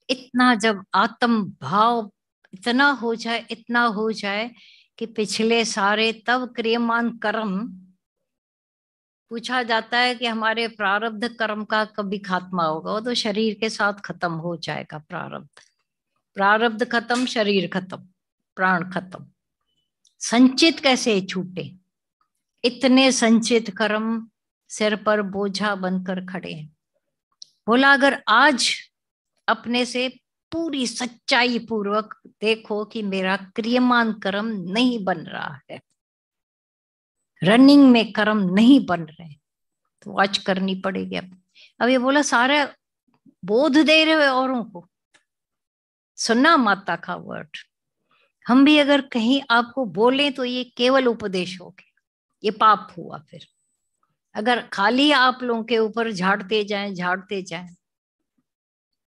इतना जब आत्म भाव इतना हो जाए, इतना हो जाए कि पिछले सारे तब क्रियमान कर्म, पूछा जाता है कि हमारे प्रारब्ध कर्म का कभी खात्मा होगा, वो तो शरीर के साथ खत्म हो जाएगा। प्रारब्ध, प्रारब्ध खत्म, शरीर खत्म, प्राण खत्म, संचित कैसे छूटे? इतने संचित कर्म सिर पर बोझा बनकर खड़े हैं। बोला अगर आज अपने से पूरी सच्चाई पूर्वक देखो कि मेरा क्रियमान कर्म नहीं बन रहा है, रनिंग में कर्म नहीं बन रहे, तो वॉच करनी पड़ेगी। अब ये बोला सारा बोध दे रहे हो औरों को, सुना माता का वर्ड। हम भी अगर कहीं आपको बोले तो ये केवल उपदेश हो गया, ये पाप हुआ। फिर अगर खाली आप लोगों के ऊपर झाड़ते जाएं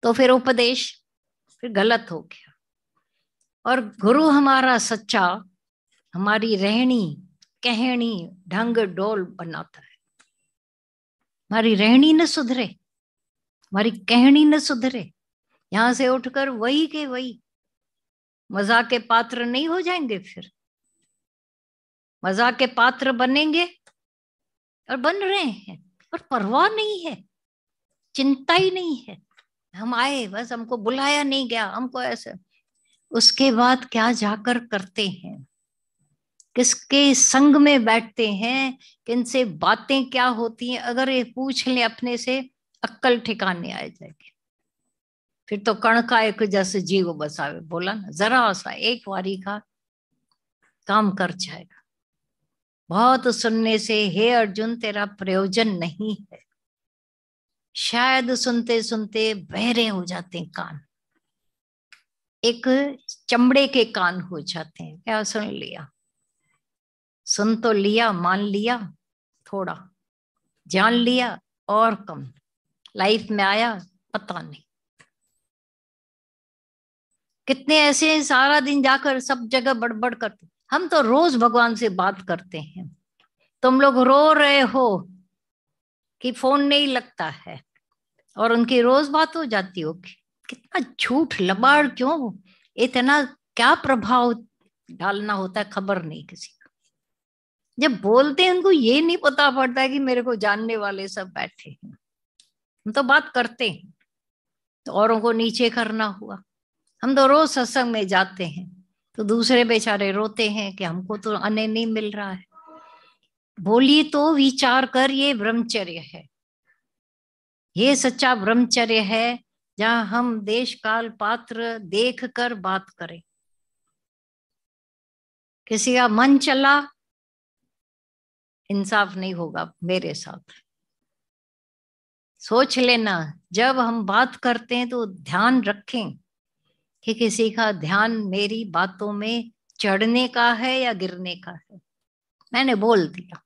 तो फिर उपदेश फिर गलत हो गया। और गुरु हमारा सच्चा हमारी रहनी कहनी ढंग डोल बनाता है। हमारी रहनी न सुधरे, हमारी कहनी न सुधरे, यहां से उठकर वही के वही मजाक के पात्र नहीं हो जाएंगे। फिर मजाक के पात्र बनेंगे और बन रहे हैं, और परवाह नहीं है, चिंता ही नहीं है। हम आए, बस हमको बुलाया नहीं गया, हमको ऐसे। उसके बाद क्या जाकर करते हैं, किसके संग में बैठते हैं, किनसे बातें क्या होती हैं, अगर ये पूछ लें अपने से, अक्कल ठिकाने आ जाएगी। फिर तो कण का एक जैसे जीव बसावे, बोला ना, जरा सा एक वारी का काम कर जाएगा। बहुत सुनने से हे अर्जुन तेरा प्रयोजन नहीं है, शायद सुनते सुनते बहरे हो जाते हैं कान, एक चमड़े के कान हो जाते हैं। क्या सुन लिया, सुन तो लिया, मान लिया थोड़ा, जान लिया और कम, लाइफ में आया पता नहीं। कितने ऐसे हैं सारा दिन जाकर सब जगह बड़बड़ करते। हम तो रोज भगवान से बात करते हैं, तुम लोग रो रहे हो कि फोन नहीं लगता है, और उनकी रोज बात हो जाती होगी। कितना झूठ लबाड़, क्यों इतना, क्या प्रभाव डालना होता है, खबर नहीं किसी को। जब बोलते हैं उनको ये नहीं पता पड़ता है कि मेरे को जानने वाले सब बैठे हैं। हम तो बात करते हैं तो औरों को नीचे करना हुआ। हम तो रोज सत्संग में जाते हैं तो दूसरे बेचारे रोते हैं कि हमको तो आने नहीं मिल रहा है। बोलिए तो विचार कर, ये ब्रह्मचर्य है, ये सच्चा ब्रह्मचर्य है, जहां हम देश काल पात्र देख कर बात करें। किसी का मन चला, इंसाफ नहीं होगा मेरे साथ। सोच लेना, जब हम बात करते हैं तो ध्यान रखें कि किसी का ध्यान मेरी बातों में चढ़ने का है या गिरने का है। मैंने बोल दिया,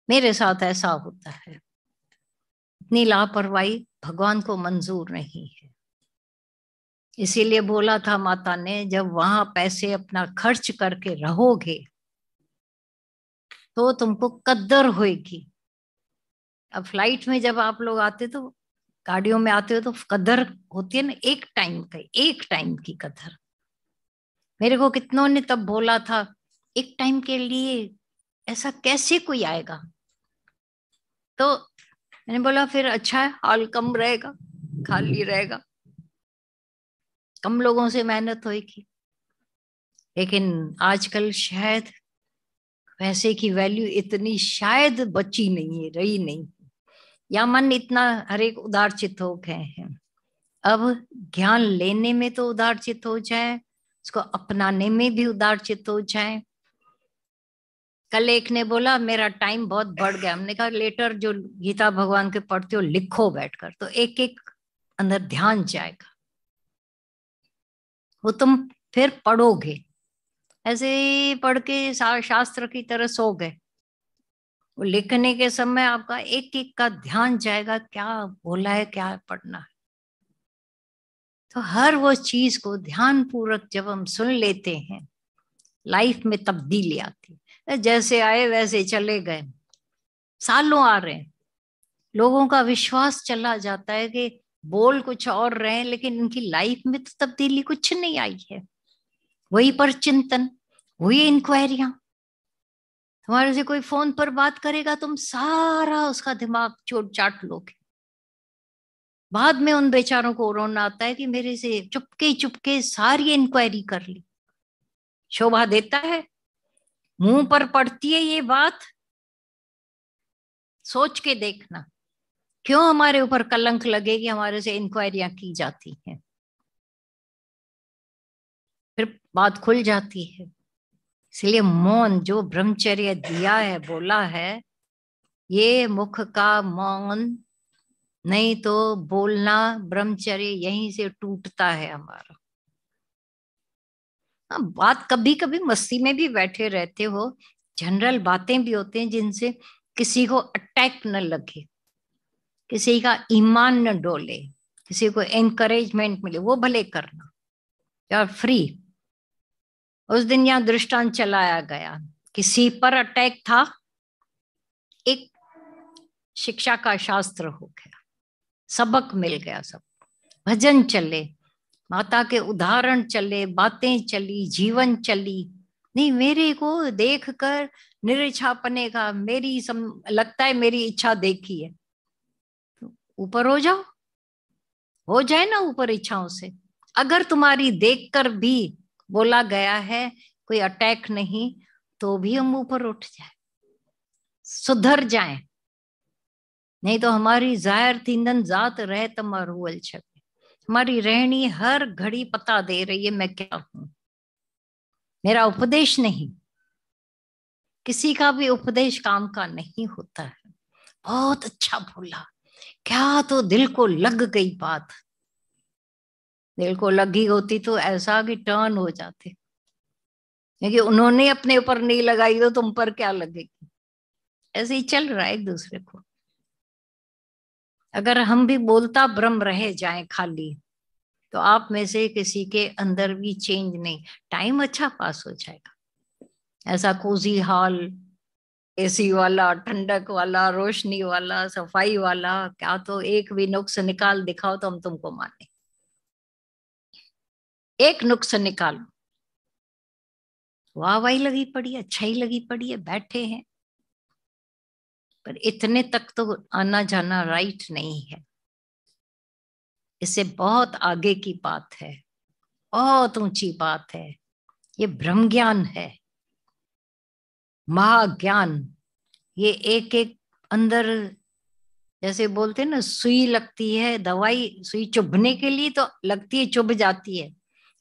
मेरे साथ ऐसा होता है। इतनी लापरवाही भगवान को मंजूर नहीं है। इसीलिए बोला था माता ने, जब वहां पैसे अपना खर्च करके रहोगे तो तुमको कद्दर होएगी। अब फ्लाइट में जब आप लोग आते तो, गाड़ियों में आते हो तो कदर होती है ना, एक टाइम का, एक टाइम की कदर। मेरे को कितनों ने तब बोला था, एक टाइम के लिए ऐसा कैसे कोई आएगा? तो मैंने बोला फिर अच्छा है, हॉल कम रहेगा, खाली रहेगा, कम लोगों से मेहनत होगी। लेकिन आजकल शायद पैसे की वैल्यू इतनी शायद बची नहीं है, रही नहीं, या मन इतना हर एक उदार चित्त हो गए हैं। अब ज्ञान लेने में तो उदार चित्त हो जाए, उसको अपनाने में भी उदार चित्त हो जाए। कल एक ने बोला मेरा टाइम बहुत बढ़ गया, हमने कहा लेटर जो गीता भगवान के पढ़ते हो लिखो बैठकर, तो एक एक अंदर ध्यान जाएगा, वो तुम फिर पढ़ोगे। ऐसे ही पढ़ के शास्त्र की तरह सो गए, वो लिखने के समय आपका एक एक का ध्यान जाएगा, क्या बोला है, क्या पढ़ना है। तो हर वो चीज को ध्यान पूर्वक जब हम सुन लेते हैं, लाइफ में तब्दीली आती है। जैसे आए वैसे चले गए, सालों आ रहे हैं, लोगों का विश्वास चला जाता है कि बोल कुछ और रहे हैं, लेकिन इनकी लाइफ में तो तब्दीली कुछ नहीं आई है। वही पर चिंतन, वही इंक्वायरियां। तुम्हारे से कोई फोन पर बात करेगा, तुम सारा उसका दिमाग चोट चाट लोगे। बाद में उन बेचारों को रोना आता है कि मेरे से चुपके चुपके सारी इंक्वायरी कर ली। शोभा देता है? मुंह पर पड़ती है ये बात, सोच के देखना, क्यों हमारे ऊपर कलंक लगेगी, हमारे से इंक्वायरियां की जाती हैं। फिर बात खुल जाती है। इसलिए मौन जो ब्रह्मचर्य दिया है, बोला है, ये मुख का मौन, नहीं तो बोलना ब्रह्मचर्य यहीं से टूटता है हमारा। हाँ, बात कभी कभी मस्ती में भी बैठे रहते हो, जनरल बातें भी होते हैं जिनसे किसी को अटैक न लगे, किसी का ईमान न डोले, किसी को एनकरेजमेंट मिले, वो भले करना, यार फ्री। उस दिन यहाँ दृष्टांत चलाया गया, किसी पर अटैक था, एक शिक्षा का शास्त्र हो गया, सबक मिल गया, सब भजन चले, माता के उदाहरण चले, बातें चली, जीवन चली। नहीं, मेरे को देख कर निरिच्छापने का, लगता है मेरी इच्छा देखी है, तो ऊपर हो जाओ, हो जाए ना ऊपर इच्छाओं से। अगर तुम्हारी देखकर भी बोला गया है कोई अटैक नहीं, तो भी हम ऊपर उठ जाए, सुधर जाएं। नहीं तो हमारी जाहिर तींदन जात रहे तमरुअल छवि, हमारी रहनी हर घड़ी पता दे रही है मैं क्या हूं। मेरा उपदेश नहीं, किसी का भी उपदेश काम का नहीं होता है। बहुत अच्छा बोला, क्या तो दिल को लग गई बात। दिल को लगी होती तो ऐसा कि टर्न हो जाते, क्योंकि उन्होंने अपने ऊपर नहीं लगाई तो तुम पर क्या लगेगी। ऐसे ही चल रहा है एक दूसरे को। अगर हम भी बोलता ब्रह्म रह जाए खाली, तो आप में से किसी के अंदर भी चेंज नहीं, टाइम अच्छा पास हो जाएगा। ऐसा कोजी हॉल, एसी वाला, ठंडक वाला, रोशनी वाला, सफाई वाला, क्या तो एक भी नुक्स निकाल दिखाओ तो हम तुमको माने। एक नुक्स निकालो, वाह वाही लगी पड़ी है, अच्छाई लगी पड़ी है, बैठे हैं। पर इतने तक तो आना जाना राइट नहीं है। इससे बहुत आगे की बात है, बहुत ऊंची बात है। ये ब्रह्म ज्ञान है, महाज्ञान। ये एक एक अंदर, जैसे बोलते हैं ना, सुई लगती है, दवाई सुई चुभने के लिए तो लगती है, चुभ जाती है,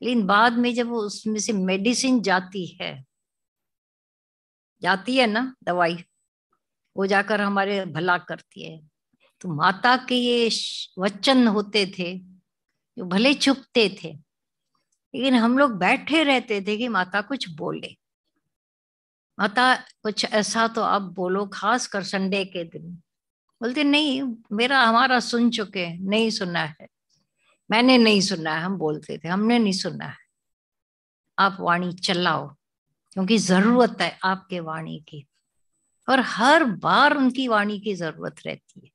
लेकिन बाद में जब वो उसमें से मेडिसिन जाती है ना दवाई, वो जाकर हमारे भला करती है। तो माता के ये वचन होते थे जो भले चुभते थे, लेकिन हम लोग बैठे रहते थे कि माता कुछ बोले, माता कुछ ऐसा तो आप बोलो, खास कर संडे के दिन। बोलते नहीं, मेरा हमारा सुन चुके, नहीं सुना है, मैंने नहीं सुना है, हम बोलते थे हमने नहीं सुना है, आप वाणी चलाओ, क्योंकि जरूरत है आपके वाणी की। और हर बार उनकी वाणी की जरूरत रहती है,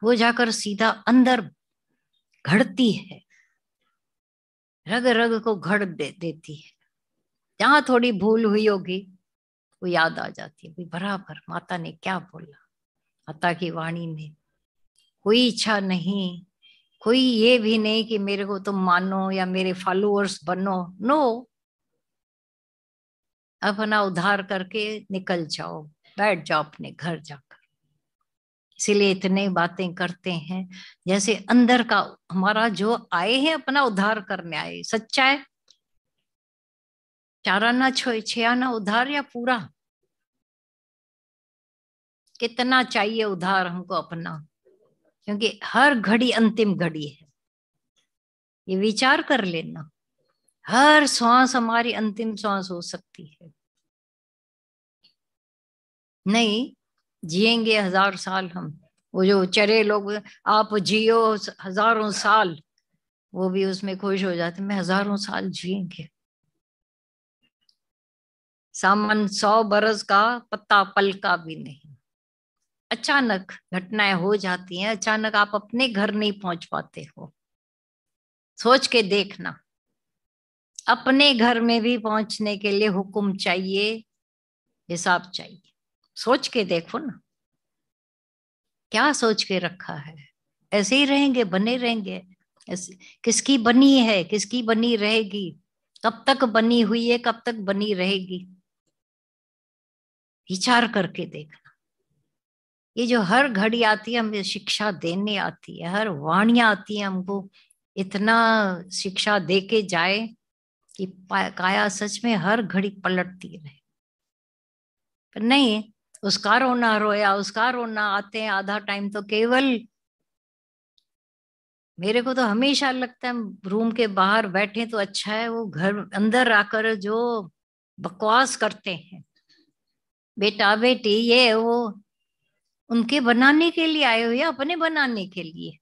वो जाकर सीधा अंदर घड़ती है, रग रग को देती है। जहां थोड़ी भूल हुई होगी वो याद आ जाती है, बराबर माता ने क्या बोला। माता की वाणी में कोई इच्छा नहीं, कोई ये भी नहीं कि मेरे को तुम मानो या मेरे फॉलोअर्स बनो। नो, अपना उद्धार करके निकल जाओ, बैठ जाओ अपने घर जाकर। इसीलिए इतने बातें करते हैं, जैसे अंदर का हमारा जो आए हैं अपना उद्धार करने आए, सच्चा है। चाराना छियाना उद्धार या पूरा, कितना चाहिए उद्धार हमको अपना, क्योंकि हर घड़ी अंतिम घड़ी है। ये विचार कर लेना, हर श्वास हमारी अंतिम श्वास हो सकती है। नहीं, जिएंगे 1000 साल हम, वो जो चरे लोग, आप जियो हजारों साल, वो भी उसमें खुश हो जाते, मैं 1000 साल जिएंगे। सामान 100 बरस का पत्ता पल का भी नहीं, अचानक घटनाएं हो जाती हैं, अचानक आप अपने घर नहीं पहुंच पाते हो। सोच के देखना, अपने घर में भी पहुंचने के लिए हुक्म चाहिए, हिसाब चाहिए। सोच के देखो ना, क्या सोच के रखा है? ऐसे ही रहेंगे, बने रहेंगे ऐसे? किसकी बनी है, किसकी बनी रहेगी? कब तक बनी हुई है, कब तक बनी रहेगी? विचार करके देखना। ये जो हर घड़ी आती है, हमें शिक्षा देने आती है, हर वाणियां आती है हमको इतना शिक्षा दे के जाए कि काया सच में हर घड़ी पलटती रहे। पर नहीं, उसका रोना रोया, उसका रोना, आते हैं आधा टाइम तो केवल, मेरे को तो हमेशा लगता है रूम के बाहर बैठे तो अच्छा है, वो घर अंदर आकर जो बकवास करते हैं, बेटा बेटी ये वो, उनके बनाने के लिए आए हो या अपने बनाने के लिए?